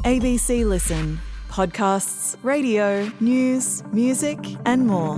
ABC Listen. Podcasts, radio, news, music and more.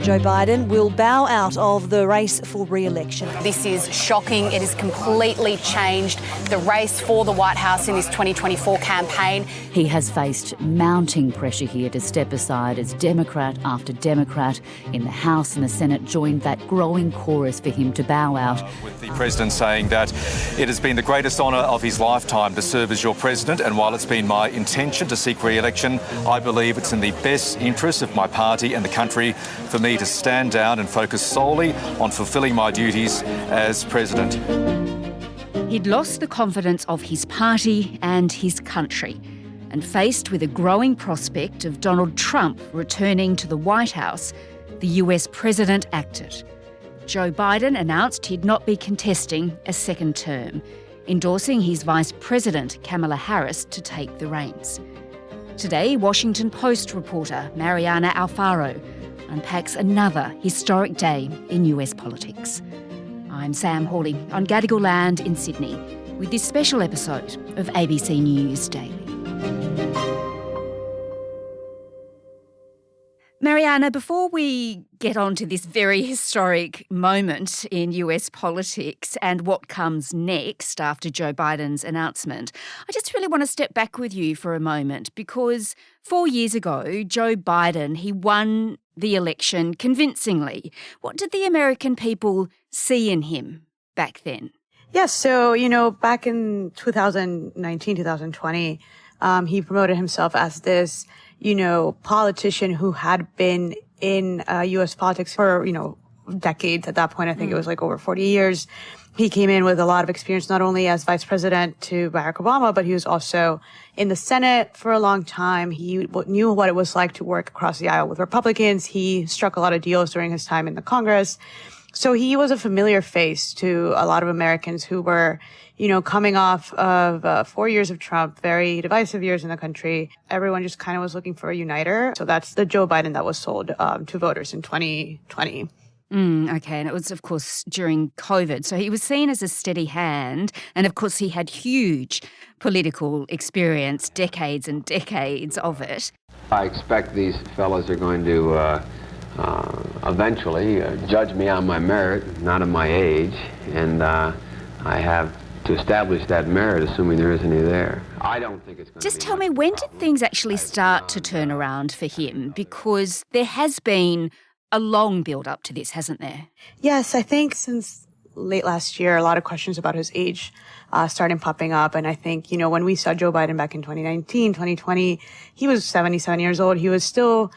Joe Biden will bow out of the race for re-election. This is shocking. It has completely changed the race for the White House in this 2024 campaign. He has faced mounting pressure here to step aside as Democrat after Democrat in the House and the Senate joined that growing chorus for him to bow out. With the President saying that it has been the greatest honour of his lifetime to serve as your President, and while it's been my intention to seek re-election, I believe it's in the best interest of my party and the country for me to stand down and focus solely on fulfilling my duties as President. He'd lost the confidence of his party and his country, and faced with a growing prospect of Donald Trump returning to the White House, the US President acted. Joe Biden announced he'd not be contesting a second term, endorsing his Vice-President Kamala Harris to take the reins. Today, Washington Post reporter Mariana Alfaro unpacks another historic day in US politics. I'm Sam Hawley on Gadigal land in Sydney with this special episode of ABC News Daily. Mariana, before we get on to this very historic moment in US politics and what comes next after Joe Biden's announcement, I just really want to step back with you for a moment because 4 years ago, Joe Biden, he won the election convincingly. What did the American people see in him back then? Yes, so, back in 2019, 2020, he promoted himself as this politician who had been in U.S. politics for, decades at that point. I think it was like over 40 years. He came in with a lot of experience, not only as vice president to Barack Obama, but he was also in the Senate for a long time. He knew what it was like to work across the aisle with Republicans. He struck a lot of deals during his time in the Congress. So he was a familiar face to a lot of Americans who were, coming off of 4 years of Trump, very divisive years in the country. Everyone just kind of was looking for a uniter. So that's the Joe Biden that was sold to voters in 2020. Okay, and it was, of course, during COVID. So he was seen as a steady hand. And, of course, he had huge political experience, decades and decades of it. I expect these fellows are going to eventually judge me on my merit, not on my age. And I have to establish that merit, assuming there is any there. I don't think it's going to Just tell me, when did things actually start to turn around for him? Because there has been a long build-up to this, hasn't there? Yes, I think since late last year, a lot of questions about his age started popping up. And I think, when we saw Joe Biden back in 2019, 2020, he was 77 years old. He was still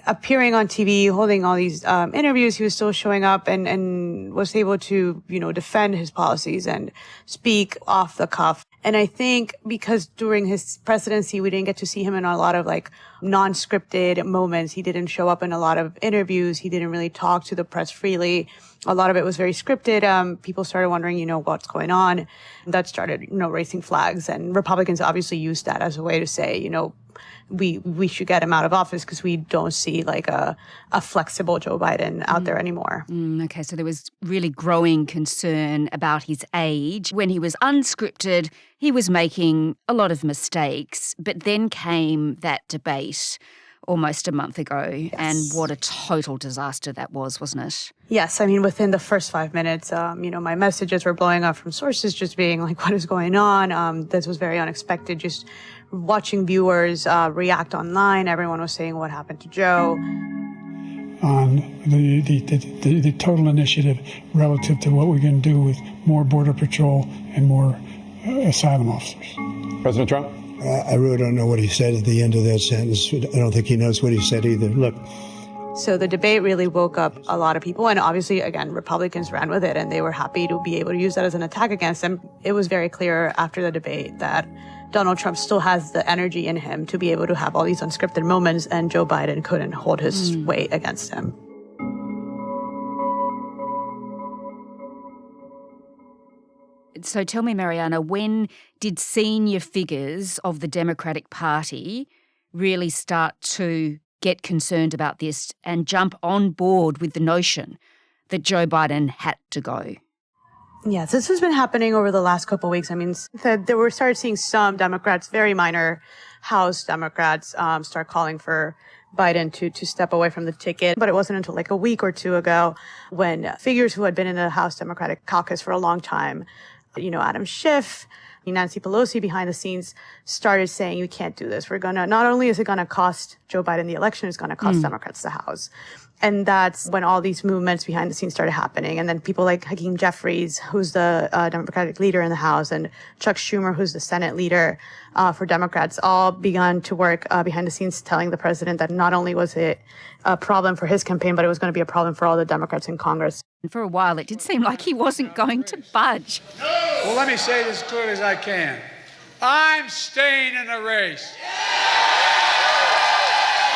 appearing on TV, holding all these interviews. He was still showing up and was able to, defend his policies and speak off the cuff. And I think because during his presidency, we didn't get to see him in a lot of non-scripted moments. He didn't show up in a lot of interviews. He didn't really talk to the press freely. A lot of it was very scripted. People started wondering, what's going on. That started, raising flags. And Republicans obviously used that as a way to say, we should get him out of office because we don't see a flexible Joe Biden out there anymore. Okay, so there was really growing concern about his age. When he was unscripted, he was making a lot of mistakes, but then came that debate almost a month ago, yes. And what a total disaster that was, wasn't it? Yes, I mean, within the first 5 minutes, my messages were blowing up from sources just being what is going on? This was very unexpected, just watching viewers react online. Everyone was saying what happened to Joe. On the total initiative relative to what we're going to do with more Border Patrol and more asylum officers. President Trump? I really don't know what he said at the end of that sentence. I don't think he knows what he said either. Look. So the debate really woke up a lot of people. And obviously, again, Republicans ran with it and they were happy to be able to use that as an attack against him. It was very clear after the debate that Donald Trump still has the energy in him to be able to have all these unscripted moments, and Joe Biden couldn't hold his weight against him. So tell me, Mariana, when did senior figures of the Democratic Party really start to get concerned about this and jump on board with the notion that Joe Biden had to go? Yes, this has been happening over the last couple of weeks. I mean, we're started seeing some Democrats, very minor House Democrats, start calling for Biden to step away from the ticket. But it wasn't until like a week or two ago when figures who had been in the House Democratic caucus for a long time, Adam Schiff, Nancy Pelosi behind the scenes started saying, you can't do this. Not only is it going to cost Joe Biden the election, it's going to cost Democrats the House. And that's when all these movements behind the scenes started happening. And then people like Hakeem Jeffries, who's the Democratic leader in the House, and Chuck Schumer, who's the Senate leader for Democrats, all began to work behind the scenes telling the president that not only was it a problem for his campaign, but it was going to be a problem for all the Democrats in Congress. And for a while, it did seem like he wasn't going to budge. Well, let me say this as clearly as I can. I'm staying in the race.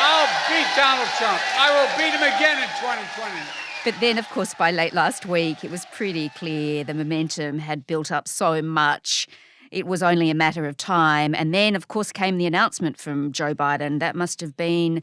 I'll beat Donald Trump. I will beat him again in 2020. But then, of course, by late last week, it was pretty clear the momentum had built up so much. It was only a matter of time. And then, of course, came the announcement from Joe Biden. That must have been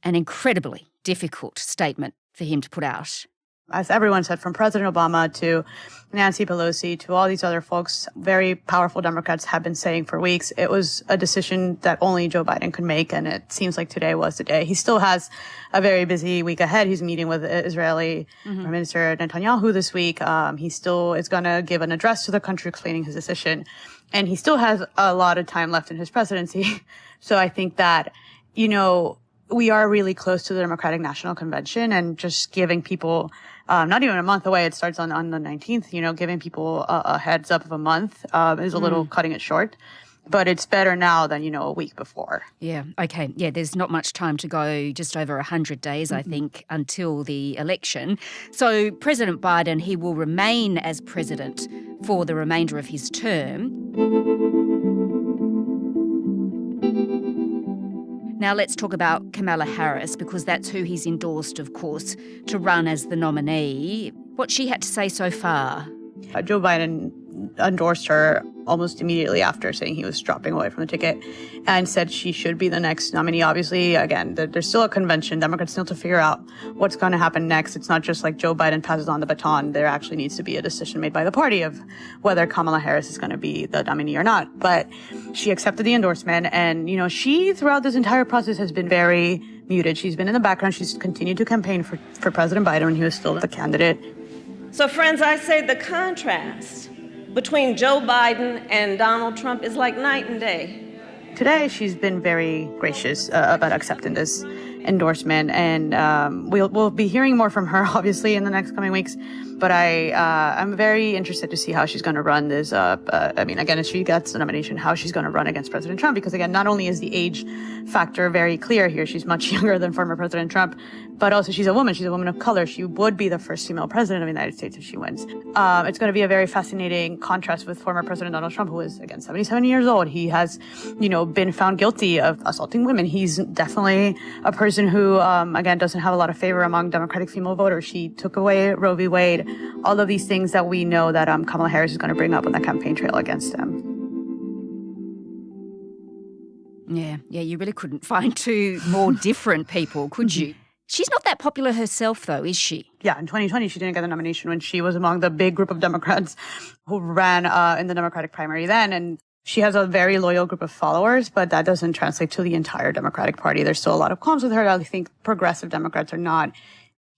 an incredibly difficult statement for him to put out. As everyone said, from President Obama to Nancy Pelosi to all these other folks, very powerful Democrats have been saying for weeks, it was a decision that only Joe Biden could make. And it seems like today was the day. He still has a very busy week ahead. He's meeting with Israeli Prime Minister Netanyahu this week. He still is going to give an address to the country explaining his decision. And he still has a lot of time left in his presidency. So I think that, we are really close to the Democratic National Convention, and just giving people not even a month away. It starts on the 19th, giving people a heads up of a month is a little cutting it short. But it's better now than, a week before. Yeah, okay. Yeah, there's not much time to go, just over 100 days, I think, until the election. So President Biden, he will remain as president for the remainder of his term. Now let's talk about Kamala Harris, because that's who he's endorsed, of course, to run as the nominee. What she had to say so far? Joe Biden endorsed her almost immediately after, saying he was dropping away from the ticket, and said she should be the next nominee. Obviously, again, there's still a convention. Democrats still have to figure out what's going to happen next. It's not just like Joe Biden passes on the baton. There actually needs to be a decision made by the party of whether Kamala Harris is going to be the nominee or not. But she accepted the endorsement, and, she, throughout this entire process, has been very muted. She's been in the background. She's continued to campaign for President Biden when he was still the candidate. So, friends, I say the contrast between Joe Biden and Donald Trump is like night and day. Today, she's been very gracious about accepting this endorsement, and we'll be hearing more from her, obviously, in the next coming weeks. But I'm very interested to see how she's going to run this. Again, if she gets the nomination, how she's going to run against President Trump. Because, again, not only is the age factor very clear here, she's much younger than former President Trump, but also she's a woman. She's a woman of color. She would be the first female president of the United States if she wins. It's going to be a very fascinating contrast with former President Donald Trump, who is, again, 77 years old. He has, been found guilty of assaulting women. He's definitely a person who, again, doesn't have a lot of favor among Democratic female voters. She took away Roe v. Wade. All of these things that we know that Kamala Harris is going to bring up on the campaign trail against him. Yeah, you really couldn't find two more different people, could you? She's not that popular herself, though, is she? Yeah, in 2020, she didn't get the nomination when she was among the big group of Democrats who ran in the Democratic primary then. And she has a very loyal group of followers, but that doesn't translate to the entire Democratic Party. There's still a lot of qualms with her. I think progressive Democrats are not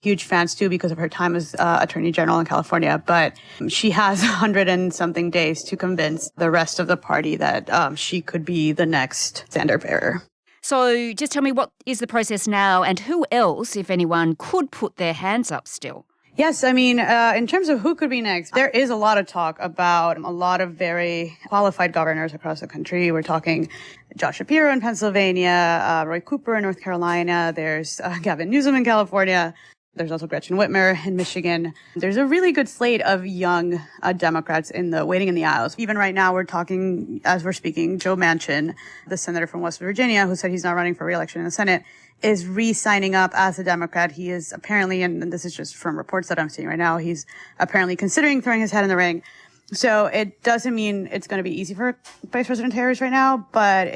huge fans too, because of her time as Attorney General in California. But she has 100 and something days to convince the rest of the party that she could be the next standard bearer. So just tell me, what is the process now, and who else, if anyone, could put their hands up still? Yes, in terms of who could be next, there is a lot of talk about a lot of very qualified governors across the country. We're talking Josh Shapiro in Pennsylvania, Roy Cooper in North Carolina. There's Gavin Newsom in California. There's also Gretchen Whitmer in Michigan. There's a really good slate of young Democrats waiting in the aisles. Even right now, we're talking, as we're speaking, Joe Manchin, the senator from West Virginia, who said he's not running for re-election in the Senate, is re-signing up as a Democrat. He is apparently, and this is just from reports that I'm seeing right now, he's apparently considering throwing his hat in the ring. So it doesn't mean it's going to be easy for Vice President Harris right now, but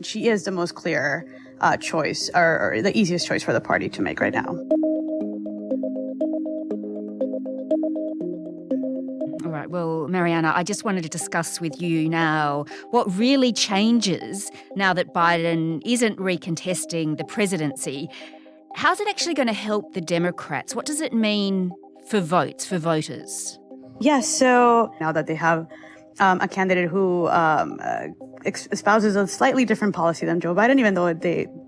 she is the most clear choice, or the easiest choice for the party to make right now. right. Well, Mariana, I just wanted to discuss with you now what really changes now that Biden isn't recontesting the presidency. How's it actually going to help the Democrats? What does it mean for votes, for voters? Yes, so now that they have a candidate who espouses a slightly different policy than Joe Biden, even though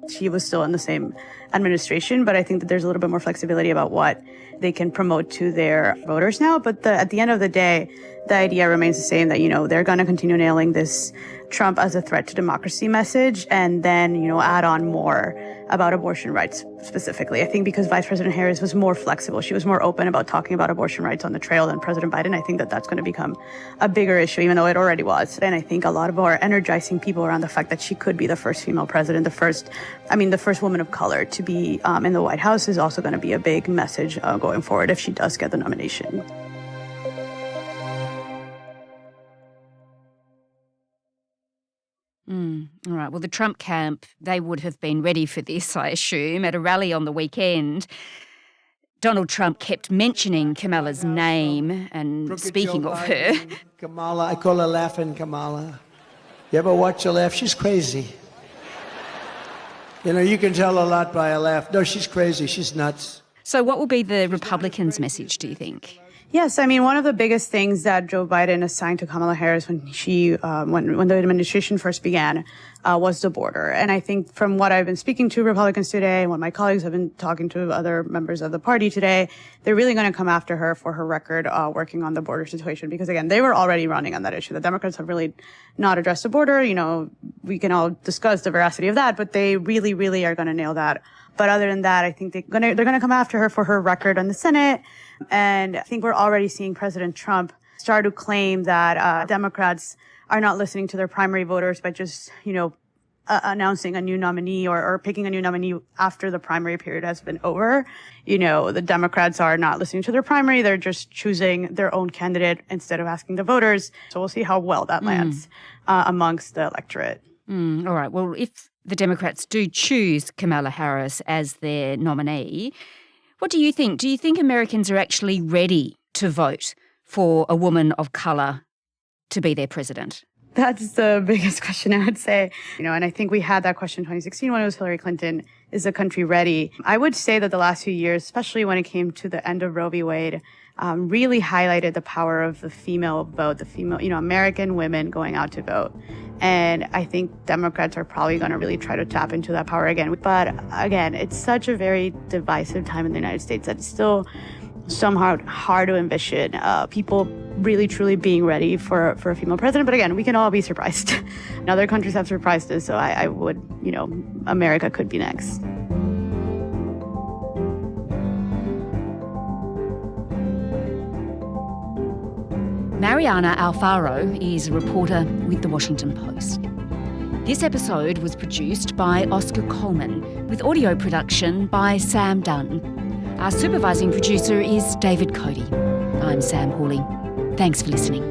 she was still in the same administration. But I think that there's a little bit more flexibility about what they can promote to their voters now. But at the end of the day, the idea remains the same, that, they're going to continue nailing this Trump as a threat to democracy message, and then, add on more about abortion rights specifically. I think because Vice-President Harris was more flexible, she was more open about talking about abortion rights on the trail than President Biden. I think that that's going to become a bigger issue, even though it already was. And I think a lot of our energizing people around the fact that she could be the first female president, the first woman of color to be in the White House, is also going to be a big message going forward if she does get the nomination. All right. Well, the Trump camp, they would have been ready for this, I assume. At a rally on the weekend, Donald Trump kept mentioning Kamala's name and speaking of her. Kamala, I call her Laughing Kamala. You ever watch her laugh? She's crazy. You can tell a lot by her laugh. No, she's crazy. She's nuts. So what will be the Republicans' message, do you think? Yes, one of the biggest things that Joe Biden assigned to Kamala Harris when when the administration first began was the border. And I think from what I've been speaking to Republicans today, and what my colleagues have been talking to other members of the party today, they're really going to come after her for her record working on the border situation. Because again, they were already running on that issue. The Democrats have really not addressed the border. We can all discuss the veracity of that, but they really, really are going to nail that. But other than that, I think they're going to come after her for her record on the Senate. And I think we're already seeing President Trump start to claim that Democrats are not listening to their primary voters by just, announcing a new nominee or picking a new nominee after the primary period has been over. The Democrats are not listening to their primary. They're just choosing their own candidate instead of asking the voters. So we'll see how well that lands amongst the electorate. All right. Well, if the Democrats do choose Kamala Harris as their nominee, what do you think? Do you think Americans are actually ready to vote for a woman of colour to be their president? That's the biggest question, I would say. And I think we had that question in 2016 when it was Hillary Clinton. Is the country ready? I would say that the last few years, especially when it came to the end of Roe v. Wade, really highlighted the power of the female vote, American women going out to vote. And I think Democrats are probably going to really try to tap into that power again. But again, it's such a very divisive time in the United States that it's still somehow hard to envision people really truly being ready for a female president. But again, we can all be surprised. And other countries have surprised us, so I would, America could be next. Mariana Alfaro is a reporter with The Washington Post. This episode was produced by Oscar Coleman, with audio production by Sam Dunn. Our supervising producer is David Cody. I'm Sam Hawley. Thanks for listening.